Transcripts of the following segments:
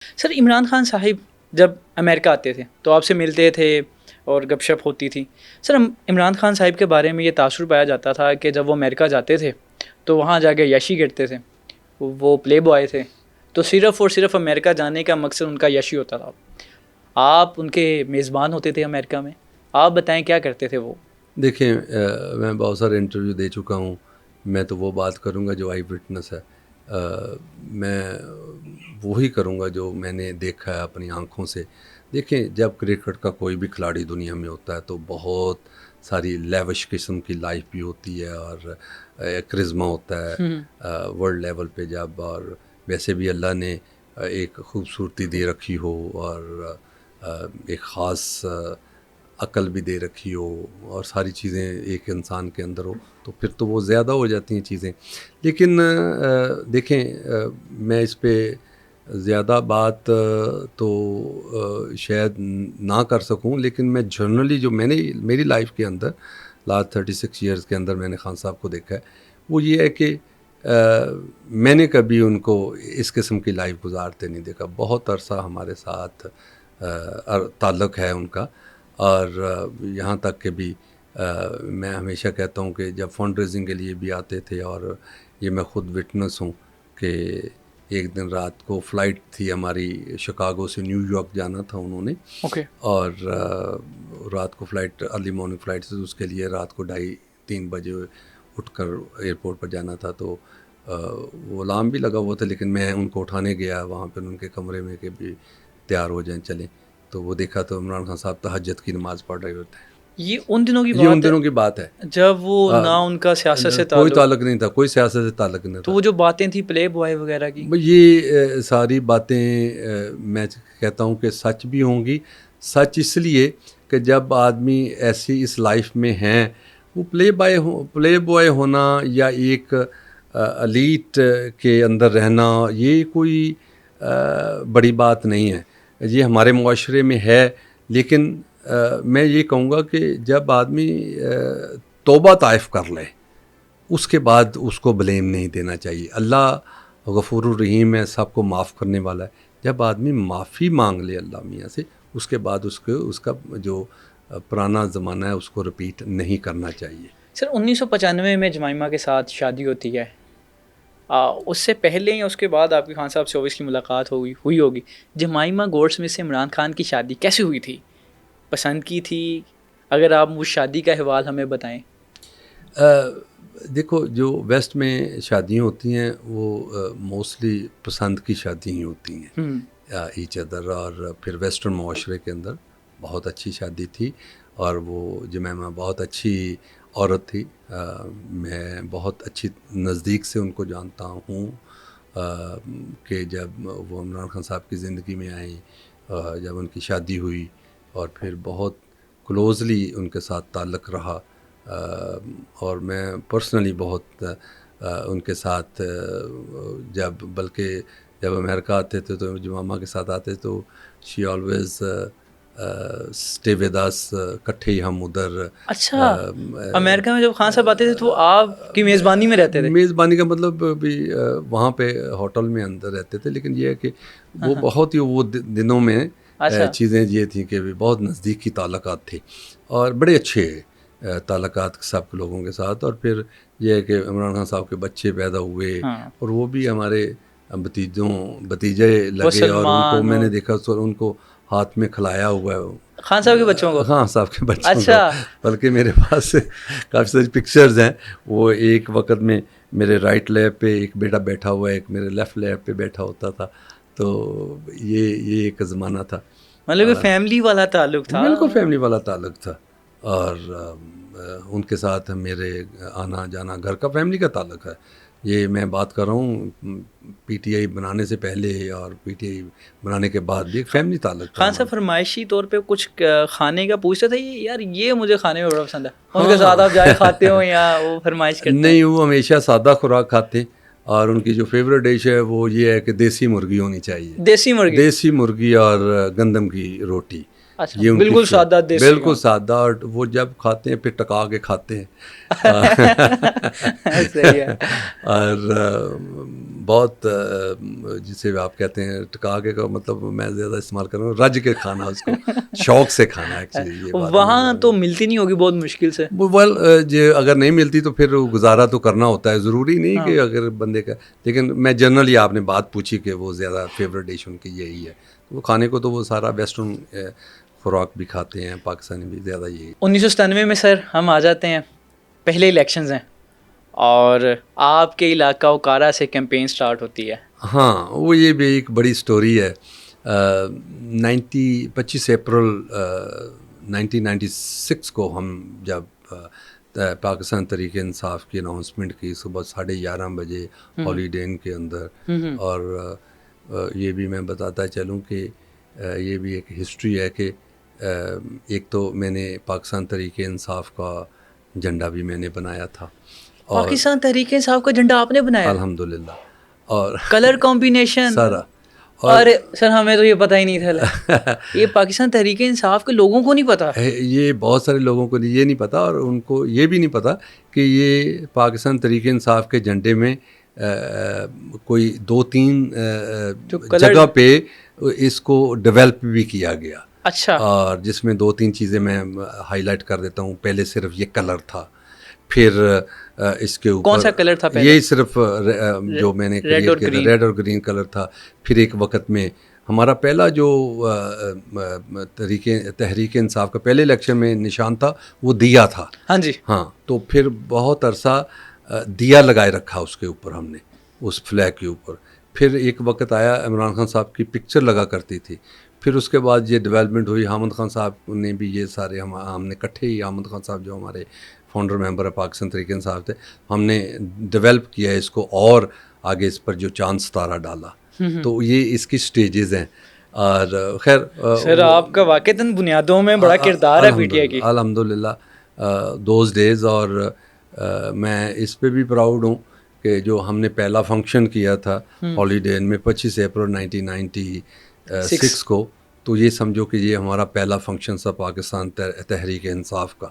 سر عمران خان صاحب جب امریکہ آتے تھے تو آپ سے ملتے تھے اور گپ شپ ہوتی تھی. سر عمران خان صاحب کے بارے میں یہ تاثر پایا جاتا تھا کہ جب وہ امریکہ جاتے تھے تو وہاں جا کے یشی کرتے تھے, وہ پلے بوائے تھے, تو صرف اور صرف امریکہ جانے کا مقصد ان کا یشی ہوتا تھا. آپ ان کے میزبان ہوتے تھے امریکہ میں, آپ بتائیں کیا کرتے تھے وہ؟ دیکھیں میں بہت سارے انٹرویو دے چکا ہوں, میں تو وہ بات کروں گا جو آئی وٹنس ہے. میں وہی کروں گا جو میں نے دیکھا ہے اپنی آنکھوں سے. دیکھیں جب کرکٹ کا کوئی بھی کھلاڑی دنیا میں ہوتا ہے تو بہت ساری لیوش قسم کی لائف بھی ہوتی ہے اور کرزما ہوتا ہے ورلڈ لیول پہ جب, اور ویسے بھی اللہ نے ایک خوبصورتی دے رکھی ہو اور ایک خاص عقل بھی دے رکھی ہو اور ساری چیزیں ایک انسان کے اندر ہو تو پھر تو وہ زیادہ ہو جاتی ہیں چیزیں. لیکن دیکھیں میں اس پہ زیادہ بات تو شاید نہ کر سکوں, لیکن میں جنرلی جو میں نے میری لائف کے اندر لاسٹ 36 ایئرس کے اندر میں نے خان صاحب کو دیکھا ہے وہ یہ ہے کہ میں نے کبھی ان کو اس قسم کی لائف گزارتے نہیں دیکھا. بہت عرصہ ہمارے ساتھ تعلق ہے ان کا, اور یہاں تک کہ بھی میں ہمیشہ کہتا ہوں کہ جب فنڈ ریزنگ کے لیے بھی آتے تھے, اور یہ میں خود وٹنس ہوں کہ ایک دن رات کو فلائٹ تھی ہماری شکاگو سے نیو یارک جانا تھا انہوں نے, اوکے. اور رات کو فلائٹ ارلی مارننگ فلائٹ سے اس کے لیے رات کو 2:30-3 بجے اٹھ کر ایئرپورٹ پر جانا تھا. تو وہ الارم بھی لگا ہوا تھا, لیکن میں ان کو اٹھانے گیا وہاں پہ ان کے کمرے میں کہ بھی تیار ہو جائیں چلیں, تو وہ دیکھا تو عمران خان صاحب تہجد کی نماز پڑھ رہے ہوتے ہیں. یہ ان دنوں کی یہ ان بات ہے دنوں کی بات ہے جب وہ نہ ان کا سیاست سے کوئی تعلق نہیں تھا, کوئی سیاست سے تعلق نہیں تو تھا. وہ جو باتیں تھیں پلے بوائے وغیرہ کی, یہ ساری باتیں میں کہتا ہوں کہ سچ بھی ہوں گی. سچ اس لیے کہ جب آدمی ایسی اس لائف میں ہیں, وہ پلے بوائے ہونا یا ایک ایلیٹ کے اندر رہنا یہ کوئی بڑی بات نہیں ہے. یہ ہمارے معاشرے میں ہے, لیکن میں یہ کہوں گا کہ جب آدمی توبہ طائف کر لے اس کے بعد اس کو بلیم نہیں دینا چاہیے. اللہ غفور الرحیم ہے, سب کو معاف کرنے والا ہے. جب آدمی معافی مانگ لے اللہ میاں سے, اس کے بعد اس کا جو پرانا زمانہ ہے اس کو رپیٹ نہیں کرنا چاہیے. سر 1995 میں جمائمہ کے ساتھ شادی ہوتی ہے, اس سے پہلے یا اس کے بعد آپ کی خان صاحب سے اوبیسلی ملاقات ہوئی ہوگی. جمائمہ گولڈسمتھ سے عمران خان کی شادی کیسے ہوئی تھی؟ پسند کی تھی؟ اگر آپ اس شادی کا حوال ہمیں بتائیں. دیکھو جو ویسٹ میں شادیاں ہوتی ہیں وہ موسٹلی پسند کی شادی ہی ہوتی ہیں ایچ ادر, اور پھر ویسٹرن معاشرے کے اندر بہت اچھی شادی تھی, اور وہ جمائمہ بہت اچھی عورت تھی. میں بہت اچھی نزدیک سے ان کو جانتا ہوں کہ جب وہ عمران خان صاحب کی زندگی میں آئیں, جب ان کی شادی ہوئی, اور پھر بہت کلوزلی ان کے ساتھ تعلق رہا, اور میں پرسنلی بہت ان کے ساتھ بلکہ جب امریکہ آتے تھے تو جمائمہ کے ساتھ آتے تو she always stay with us, کٹھے ہی ہم ادھر. اچھا, امریکہ میں جب خان صاحب آتے تھے تو آپ کی میزبانی میں رہتے تھے؟ میزبانی کا مطلب بھی وہاں پہ ہوٹل میں اندر رہتے تھے, لیکن یہ ہے کہ وہ بہت ہی وہ دنوں میں چیزیں یہ تھیں کہ بہت نزدیکی تعلقات تھے, اور بڑے اچھے تعلقات سب لوگوں کے ساتھ. اور پھر یہ ہے کہ عمران خان صاحب کے بچے پیدا ہوئے, اور وہ بھی ہمارے بھتیجے لگے, اور ان کو میں نے دیکھا ان کو ہاتھ میں کھلایا ہوا ہے خان صاحب کے بچوں کو. خان صاحب کے بچوں کو, بلکہ میرے پاس کافی ساری پکچرز ہیں. وہ ایک وقت میں میرے رائٹ لیپ پہ ایک بیٹا بیٹھا ہوا ہے, ایک میرے لیفٹ لیپ پہ بیٹھا ہوتا تھا. تو یہ ایک زمانہ تھا, مطلب فیملی والا تعلق تھا. بالکل فیملی والا تعلق تھا, اور ان کے ساتھ میرے آنا جانا گھر کا فیملی کا تعلق ہے. یہ میں بات کر رہا ہوں پی ٹی آئی بنانے سے پہلے اور پی ٹی آئی بنانے کے بعد بھی ایک فیملی تعلق تھا. خان صاحب فرمائشی طور پہ کچھ کھانے کا پوچھتے تھے, یار یہ مجھے کھانے میں بڑا پسند ہے, ان کے ساتھ آپ جائے کھاتے ہو یا وہ فرمائش کرتے ہیں؟ نہیں, وہ ہمیشہ سادہ خوراک کھاتے, اور ان کی جو فیوریٹ ڈش ہے وہ یہ ہے کہ دیسی مرغی ہونی چاہیے. دیسی مرغی اور گندم کی روٹی, اچھا یہ ان کی بالکل سادہ دیسی بالکل سادہ, اور وہ جب کھاتے ہیں پھر ٹکا کے کھاتے ہیں. صحیح ہے. اور بہت جسے آپ کہتے ہیں ٹکا کے کا مطلب میں زیادہ استعمال کر رہا ہوں, رج کے کھانا, اس کو شوق سے کھانا ایکچولی. یہ بات وہاں تو ملتی نہیں ہوگی بہت مشکل سے. ویل اگر نہیں ملتی تو پھر گزارا تو کرنا ہوتا ہے, ضروری نہیں کہ اگر بندے کا. لیکن میں جنرلی, آپ نے بات پوچھی کہ وہ زیادہ فیوریٹ ڈش ان کی یہی ہے, وہ کھانے کو تو وہ سارا ویسٹرن خوراک بھی کھاتے ہیں, پاکستانی بھی زیادہ یہی. 1997 میں سر ہم آ جاتے ہیں, پہلے الیکشنز ہیں اور آپ کے علاقہ اوکارا سے کیمپین سٹارٹ ہوتی ہے. ہاں, وہ یہ بھی ایک بڑی سٹوری ہے. 25 اپریل 1996 کو ہم جب پاکستان تحریک انصاف کی اناؤنسمنٹ کی صبح 11:30 بجے ہالیڈے ان کے اندر, اور یہ بھی میں بتاتا چلوں کہ یہ بھی ایک ہسٹری ہے کہ ایک تو میں نے پاکستان تحریک انصاف کا جھنڈا بھی میں نے بنایا تھا. پاکستان تحریک انصاف کا جھنڈا آپ نے بنایا؟ الحمدللہ. اور کلر کمبینیشن سارا, اور سر ہمیں تو یہ پتہ ہی نہیں تھا. یہ پاکستان تحریک انصاف کے لوگوں کو نہیں پتا, یہ بہت سارے لوگوں کو یہ نہیں پتا, اور ان کو یہ بھی نہیں پتا کہ یہ پاکستان تحریک انصاف کے جھنڈے میں کوئی 2-3 جگہ پہ اس کو ڈیولپ بھی کیا گیا. اچھا, اور جس میں 2-3 چیزیں میں ہائی لائٹ کر دیتا ہوں. پہلے صرف یہ کلر تھا, پھر اس کے اوپر کون سا کلر تھا پہلے؟ یہی صرف جو میں نے کریٹ کیا تھا, ریڈ اور گرین کلر تھا. پھر ایک وقت میں ہمارا پہلا جو تحریک انصاف کا پہلے الیکشن میں نشان تھا وہ دیا تھا. ہاں جی. ہاں, تو پھر بہت عرصہ دیا لگائے رکھا اس کے اوپر ہم نے, اس فلیگ کے اوپر. پھر ایک وقت آیا عمران خان صاحب کی پکچر لگا کرتی تھی. پھر اس کے بعد یہ ڈیولپمنٹ ہوئی, حامد خان صاحب نے بھی یہ سارے ہم نے اکٹھے ہی, حامد خان صاحب جو ہمارے فاؤنڈر ممبر ہے پاکستان تحریک انصاف تھے, ہم نے ڈیولپ کیا اس کو, اور آگے اس پر جو چاند ستارہ ڈالا. تو یہ اس کی سٹیجز ہیں. اور خیر سر آپ کا واقعتاً بنیادوں میں بڑا کردار ہے پی ٹی آئی کی. الحمدللہ دوز ڈیز. اور میں اس پہ بھی پراؤڈ ہوں کہ جو ہم نے پہلا فنکشن کیا تھا ہالیڈے ان میں 25 اپریل 1996 کو, تو یہ سمجھو کہ یہ ہمارا پہلا فنکشن تھا پاکستان تحریک انصاف کا,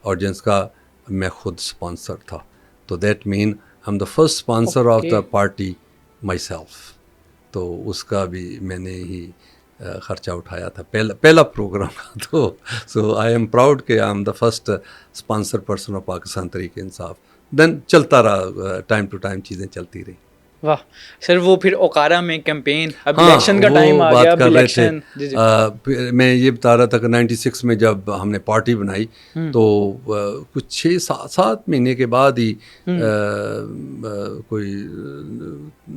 اور جس کا میں خود اسپانسر تھا. تو that man I'm the first sponsor of the party myself. تو اس کا بھی میں نے ہی خرچہ اٹھایا تھا پہلا پروگرام کا. تو سو آئی ایم پراؤڈ کہ I am the first sponsor person of Pakistan Tehreek Insaf. دین چلتا رہا, ٹائم ٹو ٹائم چیزیں چلتی رہی. واہ سر, وہ پھر اوکارا میں کیمپین, اب الیکشن کا ٹائم آ گیا, اب الیکشن. میں یہ بتا رہا تھا کہ 96 میں جب ہم نے پارٹی بنائی تو کچھ 6-7 مہینے کے بعد ہی کوئی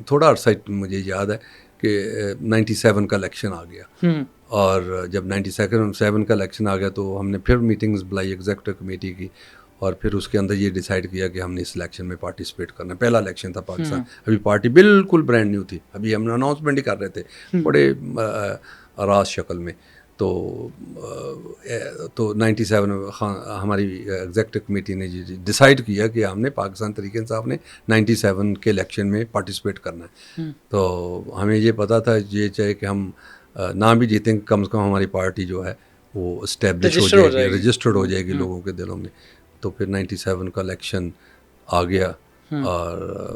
تھوڑا عرصہ مجھے یاد ہے کہ 97 کا الیکشن آ گیا. اور جب 97 کا الیکشن آ گیا تو ہم نے پھر میٹنگز بلائی ایگزیکٹو کمیٹی کی, اور پھر اس کے اندر یہ ڈیسائیڈ کیا کہ ہم نے اس الیکشن میں پارٹیسپیٹ کرنا ہے. پہلا الیکشن تھا پاکستان, ابھی پارٹی بالکل برانڈ نیو تھی, ابھی ہم اناؤنسمنٹ ہی کر رہے تھے بڑے راز شکل میں. تو 97 ہماری ایگزیکٹو کمیٹی نے ڈیسائیڈ کیا کہ ہم نے پاکستان تحریک انصاف نے 97 کے الیکشن میں پارٹیسپیٹ کرنا ہے. تو ہمیں یہ پتہ تھا یہ چاہے کہ ہم نہ بھی جیتیں, کم از کم ہماری پارٹی جو ہے وہ اسٹیبلش ہو جائے گی, رجسٹرڈ ہو جائے گی لوگوں کے دلوں میں. تو پھر 97 کا الیکشن آ گیا, اور